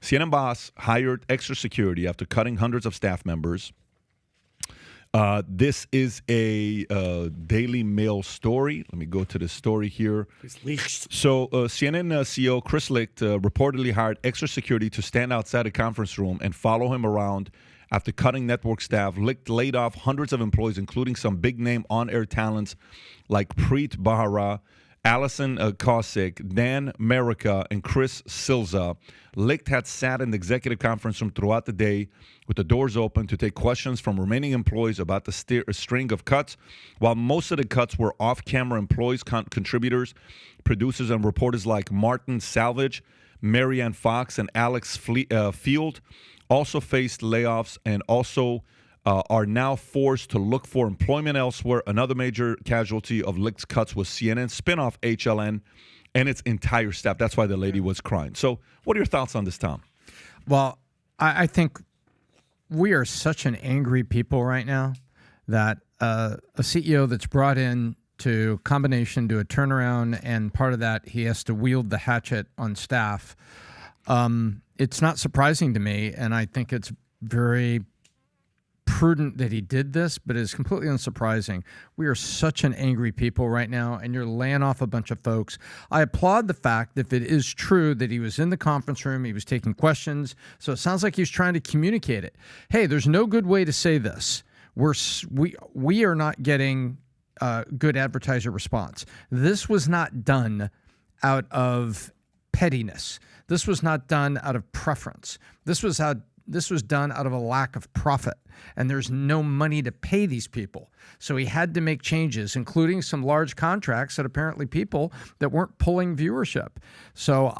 CNN boss hired extra security after cutting hundreds of staff members. This is a Daily Mail story. Let me go to the story here. It's leaked. So CNN CEO Chris Licht reportedly hired extra security to stand outside a conference room and follow him around after cutting network staff. Licht laid off hundreds of employees, including some big-name on-air talents like Preet Bharara, Allison Kosick, Dan Merica, and Chris Silza. Licht had sat in the executive conference room throughout the day with the doors open to take questions from remaining employees about the string of cuts. While most of the cuts were off-camera employees, contributors, producers, and reporters like Martin Salvage, Marianne Fox, and Alex Field also faced layoffs and also are now forced to look for employment elsewhere. Another major casualty of Licht's cuts was CNN spinoff HLN and its entire staff. That's why the lady was crying. So what are your thoughts on this, Tom? Well, I think we are such an angry people right now that a CEO that's brought in to combination do a turnaround, and part of that he has to wield the hatchet on staff. It's not surprising to me, and I think it's very prudent that he did this, but it's completely unsurprising. We are such an angry people right now, and you're laying off a bunch of folks. I applaud the fact that if it is true that he was in the conference room, he was taking questions, so it sounds like he was trying to communicate it. Hey, there's no good way to say this. We are not getting good advertiser response. This was not done out of pettiness. This was not done out of preference. This was done out of a lack of profit, and there's no money to pay these people. So he had to make changes, including some large contracts that apparently people that weren't pulling viewership. So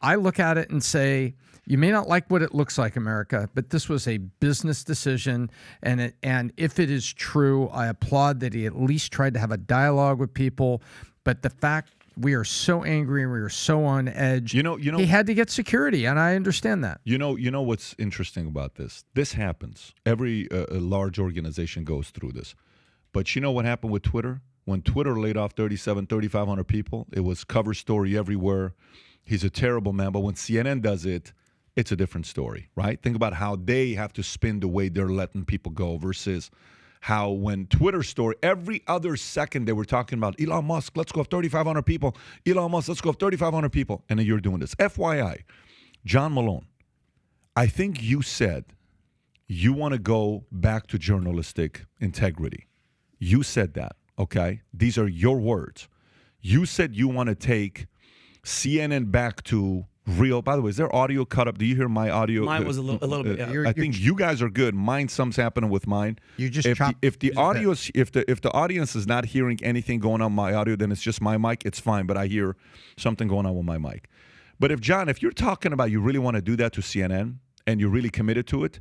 I look at it and say, you may not like what it looks like, America, but this was a business decision. And if it is true, I applaud that he at least tried to have a dialogue with people. But the fact we are so angry and we are so on edge. You know, he had to get security, and I understand that. You know what's interesting about this? This happens. Every large organization goes through this. But you know what happened with Twitter? When Twitter laid off 3,500 people, it was cover story everywhere. He's a terrible man. But when CNN does it, it's a different story, right? Think about how they have to spin the way they're letting people go versus how when Twitter story, every other second they were talking about Elon Musk, let's go 3,500 people. Elon Musk, let's go 3,500 people. And then you're doing this. FYI, John Malone, I think you said you want to go back to journalistic integrity. You said that, okay? These are your words. You said you want to take CNN back to real. By the way, is there audio cut up? Do you hear my audio? Mine was a little bit. Yeah. I think you guys are good. Mine, something's happening with mine. You just if the audience is not hearing anything going on my audio, then it's just my mic. It's fine, but I hear something going on with my mic. But if you're talking about you really want to do that to CNN and you're really committed to it,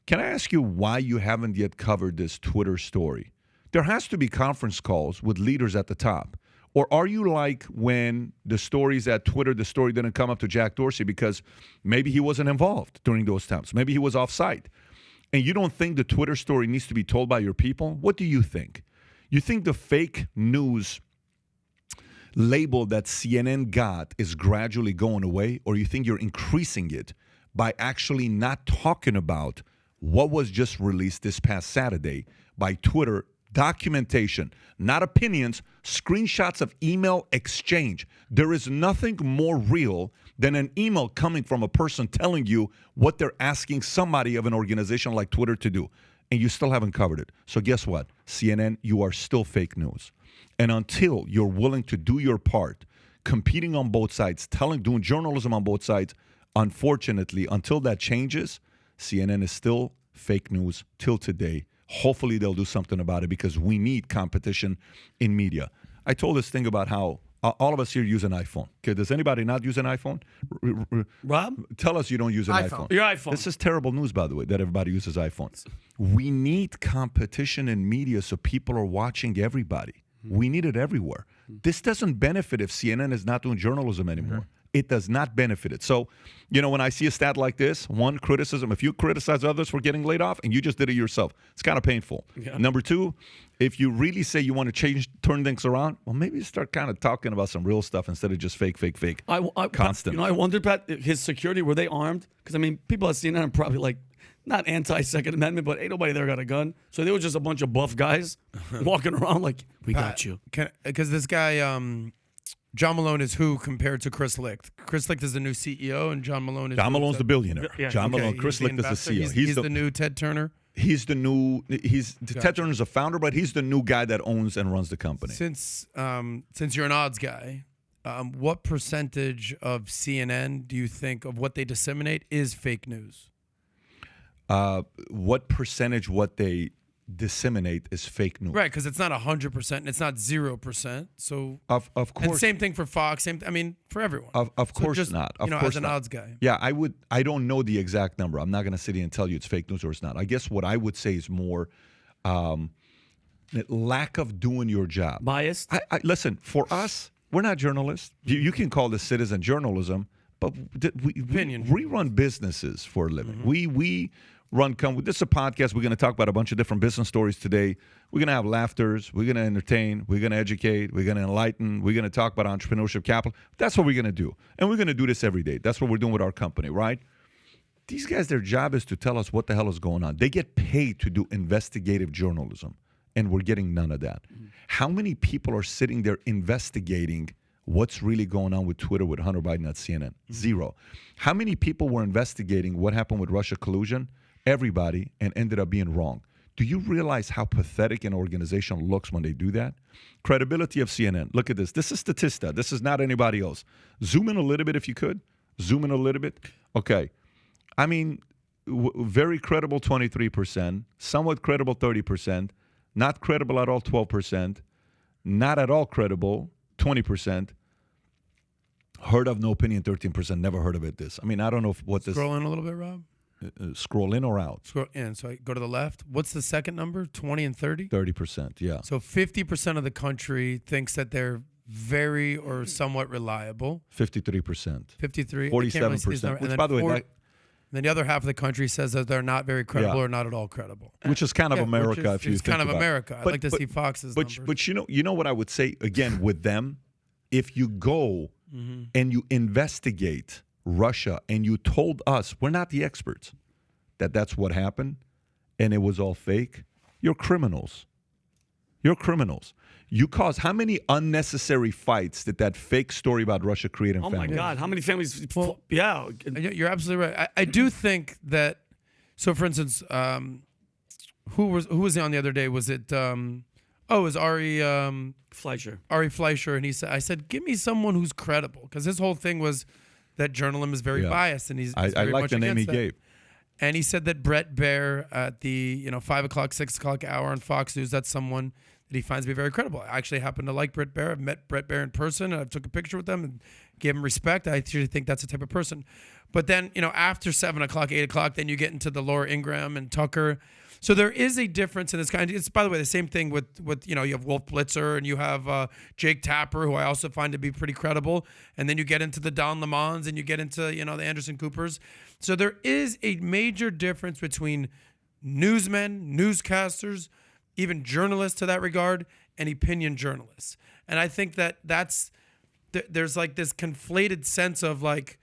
can I ask you why you haven't yet covered this Twitter story? There has to be conference calls with leaders at the top. Or are you like when the stories at Twitter, the story didn't come up to Jack Dorsey because maybe he wasn't involved during those times. Maybe he was off-site. And you don't think the Twitter story needs to be told by your people? What do you think? You think the fake news label that CNN got is gradually going away? Or you think you're increasing it by actually not talking about what was just released this past Saturday by Twitter? Documentation, not opinions, screenshots of email exchange. There is nothing more real than an email coming from a person telling you what they're asking somebody of an organization like Twitter to do. And you still haven't covered it. So guess what? CNN, you are still fake news. And until you're willing to do your part, competing on both sides, doing journalism on both sides, unfortunately, until that changes, CNN is still fake news till today. Hopefully they'll do something about it because we need competition in media. I told this thing about how all of us here use an iPhone. Okay, does anybody not use an iPhone? Rob? Tell us you don't use an iPhone. Your iPhone. This is terrible news, by the way, that everybody uses iPhones. We need competition in media so people are watching everybody. We need it everywhere. This doesn't benefit if CNN is not doing journalism anymore. It does not benefit it. So, when I see a stat like this, one, criticism. If you criticize others for getting laid off and you just did it yourself, it's kind of painful. Yeah. Number two, if you really say you want to turn things around, well, maybe you start kind of talking about some real stuff instead of just fake, constant. I wondered, Pat, his security, were they armed? Because, people at CNN are probably like, not anti-Second Amendment, but ain't nobody there got a gun. So they were just a bunch of buff guys walking around like, we got you. Because this guy, John Malone is who compared to Chris Licht? Chris Licht is the new CEO, and John Malone is... John Malone's the billionaire. Yeah. John Malone. Chris Licht is the CEO. He's the new Ted Turner? Ted Turner's a founder, but he's the new guy that owns and runs the company. Since you're an odds guy, what percentage of CNN do you think of what they disseminate is fake news? What percentage what they disseminate is fake news? Right, because it's not 100% and it's not 0%. So of course, and same thing for Fox. For everyone. Of course just, not. As an odds guy. Yeah, I don't know the exact number. I'm not going to sit here and tell you it's fake news or it's not. I guess what I would say is more lack of doing your job. Biased. Listen, for us, we're not journalists. You can call this citizen journalism, but we run businesses for a living. Mm-hmm. We run this is a podcast. We're going to talk about a bunch of different business stories today. We're going to have laughters. We're going to entertain. We're going to educate. We're going to enlighten. We're going to talk about entrepreneurship capital. That's what we're going to do. And we're going to do this every day. That's what we're doing with our company, right? These guys, their job is to tell us what the hell is going on. They get paid to do investigative journalism, and we're getting none of that. Mm-hmm. How many people are sitting there investigating what's really going on with Twitter with Hunter Biden at CNN? Mm-hmm. Zero. How many people were investigating what happened with Russia collusion? Everybody, and ended up being wrong. Do you realize how pathetic an organization looks when they do that? Credibility of CNN. Look at this. This is Statista. This is not anybody else. Zoom in a little bit if you could. Zoom in a little bit. Okay. Very credible 23%, somewhat credible 30%, not credible at all 12%, not at all credible 20%, heard of no opinion 13%, never heard of it this. I don't know what this... Scroll in a little bit, Rob. Scroll in or out? Scroll in. So I go to the left. What's the second number? 20 and 30? 30%, yeah. So 50% of the country thinks that they're very or somewhat reliable. 53%. 53. 47%. Which, by the way, then the other half of the country says that they're not very credible or not at all credible. Which is kind of America, if you think about it. It's kind of America. I'd like to see Fox's numbers. But you know what I would say, again, with them? If you go and you investigate Russia and you told us, we're not the experts, that's what happened and it was all fake, you're criminals. You're criminals. You caused how many unnecessary fights did that fake story about Russia create in families? Oh my God, how many families? Well, yeah. You're absolutely right. I do think that, so for instance, who was on the other day? Was it, it was Ari Fleischer. Ari Fleischer, and I said, give me someone who's credible, because his whole thing was that journalism is very biased, and he's I very like much the name he against that. gave. And he said that Brett Baer at the 5 o'clock, 6 o'clock hour on Fox News, that's someone that he finds to be very credible. I actually happen to like Brett Baer. I've met Brett Baer in person, and I took a picture with them and gave him respect. I actually think that's the type of person. But then, after 7 o'clock, 8 o'clock, then you get into the Laura Ingraham and Tucker. So there is a difference in this kind. It's, by the way, the same thing with you have Wolf Blitzer, and you have Jake Tapper, who I also find to be pretty credible. And then you get into the Don Lemons, and you get into the Anderson Coopers. So there is a major difference between newsmen, newscasters, even journalists to that regard, and opinion journalists. And I think there's like this conflated sense of like,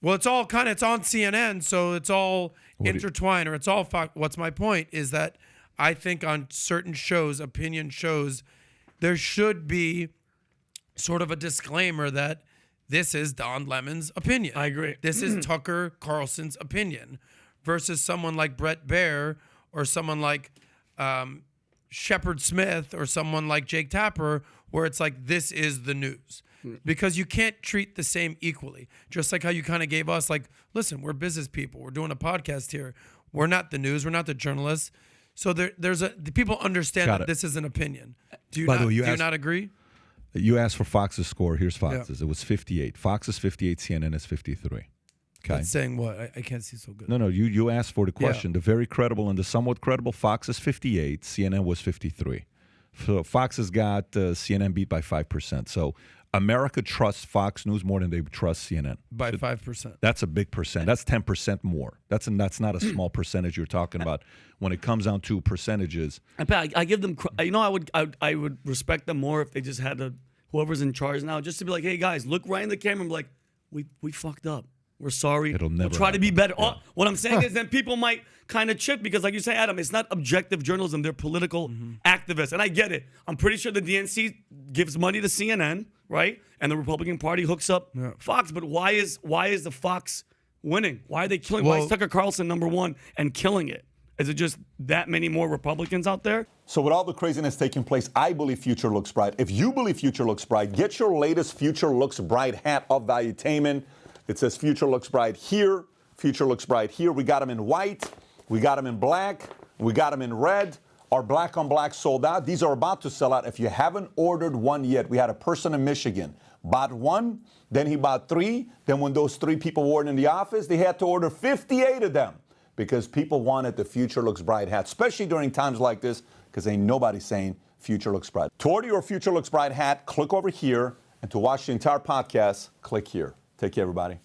well, it's on CNN, so it's all intertwined, or it's all Fox. What's my point is that I think on certain shows, opinion shows, there should be sort of a disclaimer that this is Don Lemon's opinion. I agree. This is Tucker Carlson's opinion, versus someone like Brett Baer or someone like Shepard Smith or someone like Jake Tapper, where it's like, this is the news. Because you can't treat the same equally. Just like how you kind of gave us, like, listen, we're business people. We're doing a podcast here. We're not the news. We're not the journalists. So the people understand that this is an opinion. Do you not agree? You asked for Fox's score. Here's Fox's. Yeah. It was 58. Fox is 58. CNN is 53. Okay. That's saying what? I can't see so good. No. You asked for the question. The very credible and the somewhat credible Fox is 58. CNN was 53. So Fox has got CNN beat by 5%. So America trusts Fox News more than they trust CNN. By 5%. That's a big percent. That's 10% more. That's not a small percentage you're talking about when it comes down to percentages. I give them, I would respect them more if they just had whoever's in charge now, just to be like, hey guys, look right in the camera and be like, we fucked up. We're sorry. It'll never we'll try to be better. Yeah. What I'm saying is then people might kind of chip because, like you say, Adam, it's not objective journalism. They're political activists. And I get it. I'm pretty sure the DNC gives money to CNN, right? And the Republican Party hooks up Fox. But why is the Fox winning? Why are they killing? Why is Tucker Carlson number one and killing it? Is it just that many more Republicans out there? So with all the craziness taking place, I believe future looks bright. If you believe future looks bright, get your latest Future Looks Bright hat of Valuetainment. It says Future Looks Bright here, Future Looks Bright here. We got them in white, we got them in black, we got them in red. Our black on black sold out. These are about to sell out. If you haven't ordered one yet, we had a person in Michigan, bought one, then he bought three. Then when those 3 people weren't in the office, they had to order 58 of them because people wanted the Future Looks Bright hat, especially during times like this, because ain't nobody saying Future Looks Bright. To order your Future Looks Bright hat, click over here. And to watch the entire podcast, click here. Take care, everybody.